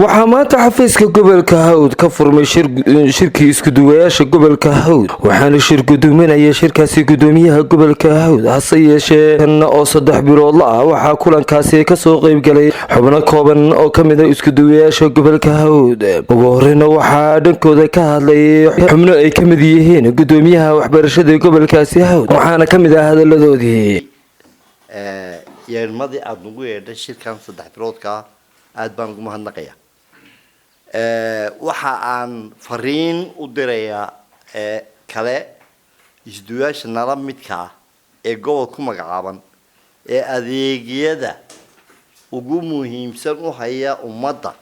waxaa maanta xafiiska gobolka Hawd ka furmay shirkii isku duwayaasha gobolka Hawd waxaana shir gudoominaya shirkaasi gudoomiyaha gobolka Hawd hase yeeshee oo 3 bilood ah waxaa kulankaasi ka soo qayb galay xubno kooban oo kamid ah isku duwayaasha gobolka Hawd ugu horreeyna waxaa dhankooda ka hadlay xubno ay kamid yihiin gudoomiyaha waxbarashada gobolkaasi Hawd waxaana kamid ah hadaladoodii yeermadii aad ugu yeedhay shirkan 3 biloodka aad baan ugu mahadnaqayaa waxa aan fariin u dirayaa kale isduwaasha nala midka ee gobol ku magacaaban ee adeegyada ugu muhiimsan u haya ummadda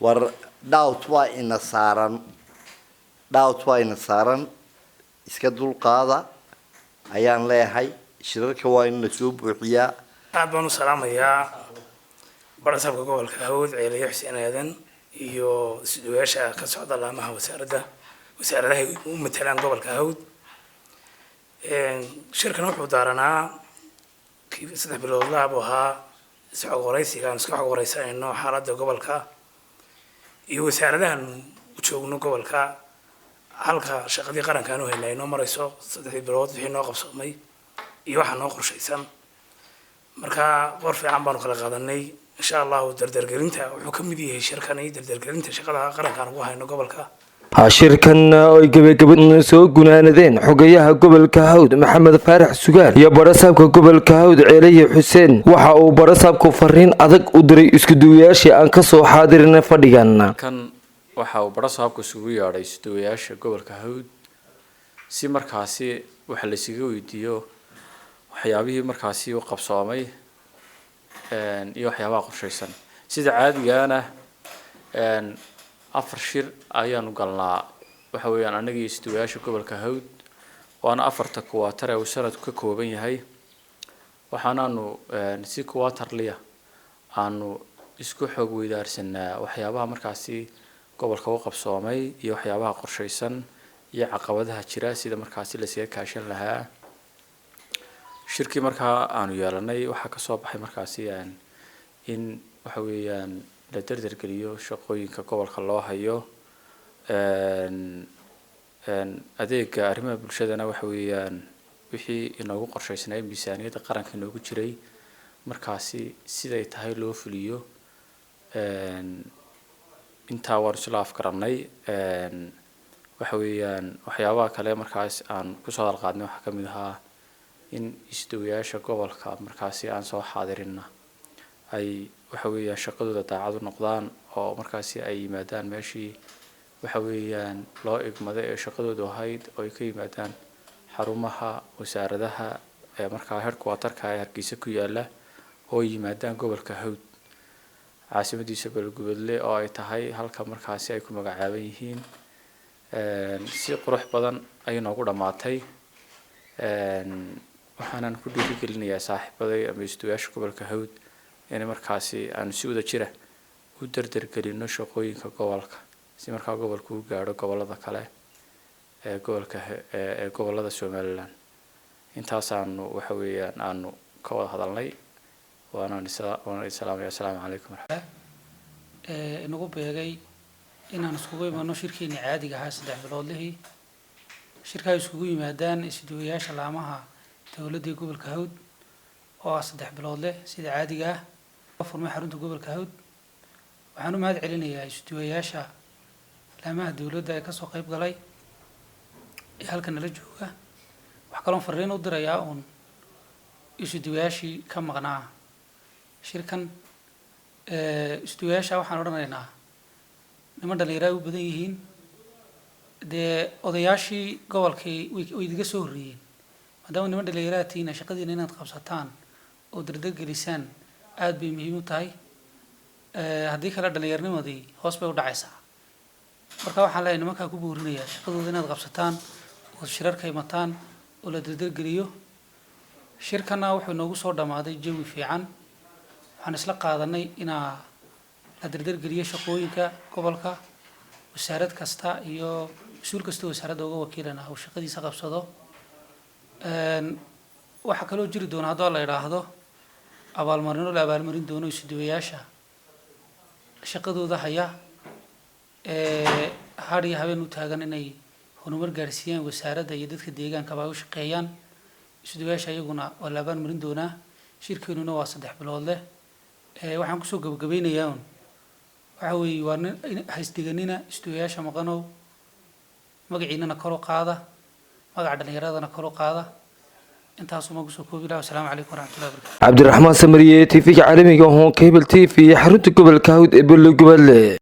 war doubt waa ina saaran iska dulqaada ayaan leeyahay shirarka waa in la soo buuxiyaa aad baan u salaamayaa barasabka gobolka Hawd Ceeliyo Xuseen Aadan iyo isduwaasha ka socda laamaha wasaaradaha u matalaan gobolka Hawd shirkan wuxuu daaranaa 3 bilood laabo ahaa isxog waraysiga aan iska xog waraysanayno xaaladda gobolka iyo wasaaradahan u joogno gobolka halka shaqadii qaranka aanu helayno marayso 3 bilood wixii noo qabsoomay iyo waxa noo qorshaysan marka qor fiican baan kala qaadanay إن شاء الله دردر قرنتها وحكمي هي شركة دردر قرنتها شغلها قرن كانوا وهاي نقبلك shirkan oo gabagabadna soo gunaanadeen xogayaha gobolka Hawd Maxamed Faarax Sugaal iyo barasaabka gobolka Hawd Ceeliyo Xuseen waxa uu barasaabku fariin adag u diray isku duwayaasha aan ka soo xaadirin fadhigan kan waxa uu barasaabku isugu yeedhay isku duwayaasha gobolka Hawd si markaasi waxa la isugu weydiiyo waxyaabihii markaasi uu qabsoomay iyo waxyaabaha qorshaysan sida caadigaana afar shir ayaanu galnaa waxa weeyaan anagii isduwayaasha gobolka Hawd waana afarta kuwaatar ee sanadku ka kooban yahay waxaanaanu si kuwaatarliya aanu isku xog weydaarsanaa waxyaabaha markaasi gobolka u qabsoomay iyo waxyaabaha qorshaysan iyo caqabadaha jira sida markaasi la iska kaashan lahaa shirkii markaa aanu yeelanay waxa ka soo baxay markaasi in waxa weeyaan la dardar geliyo shaqooyinka gobolka loo hayo adeega arrimaha bulshadana waxa weeyaan wixii inoogu qorshaysnaa miisaaniyadda qaranka inoogu jiray markaasi siday tahay loo fuliyo intaa waan isla afgaranay waxa weeyaan waxyaabaha kale markaas aan ku soo dalqaadnay waxa kamid ahaa in isduwayaasha gobolka markaasi aan soo xaadirina ay waxa weeyaan shaqadooda daacad u noqdaan oo markaasi ay yimaadaan meeshii waxa weeyaan loo igmaday ee shaqadoodu ahayd oo ay ka yimaadaan xarumaha wasaaradaha ee markaa headquarterka ee Hargeysa ku yaala oo yimaadaan gobolka Hawd caasimadiisa Galguduudle oo ay tahay halka markaasi ay ku magacaaban yihiin si qurux badan ay noogu dhamaatay waxaan ku dhiirigelinayaa saaxiibaday ama isduwayaasha gobolka Hawd in markaasi aan si wada jira u dardar galino shaqooyinka gobolka si markaa gobolku u gaaro gobolada kale ee gobolka ee gobolada Soomaaliland intaas aanu waxa weeyaan aanu ka wada hadalnay waana salaam alaykum inagu beegay inaan iskugu imaano shirkeena caadiga ah 3 bilood lihii shirka iskugu yimaadaan isduwayaasha laamaha dawladda gobolka Hawd oo 3 bilood leh sida caadiga ah furmay xarunta gobolka Hawd waxaan u mahad celinayaa isduwayaasha laamaha dawladda ee ka soo qayb galay halkan la jooga wax kale oo fariin u dirayaa oo isduwayaashii ka maqnaa shirkan isduwayaasha waxaan oranaynaa niman dhalinyaro u badan yihiin de odayaashii gobolkii way idiga soo horreeyeen maadaama niman dhalinyaro tiina shaqadiina inaad qabsataan oo dardar gelisaan aad bay muhiim u tahay haddii kale dhalinyarnimadii hoos bay u dhacaysaa marka waxaan leeyahay nimanka ku buurinayaa shaqadooda inaad qabsataan oo shirarka imataan oo la dardar geliyo shirkana wuxuu noogu soo dhamaaday jawi fiican waxaan isla qaadanay inaa la dardar geliyo shaqooyinka gobolka wasaarad kasta iyo مسؤول كستو وسارد uga wakiilana oo shaqadiisa qabsado waxa kale oo jiri doona hadoo la yiraahdo abaalmarino la abaalmarin doono isduwayaasha shaqadooda haya har iyo habeen u taagan inay horumar gaarsiiyaan wasaaradda iyo dadka deegaanka ba u shaqeeyaan isduwayaasha iyaguna waa la abaan marin doonaa shirkeenuna waa 3 bilood leh waxaan kusoo gabagabeynayaa waxa weeye waa haysdiganina isduwayaasha maqanow magaciinana kor u qaada magaca dhalinyaradana kor u qaada intaas uma kusoo koobi lahaa. Assalaamu calaykum waraxmatullahi wabarakaatuh. cabdiraxmaan samariye TV caalamiga ah oo cable TV xarunta gobolka Hawd ee Beledweyne.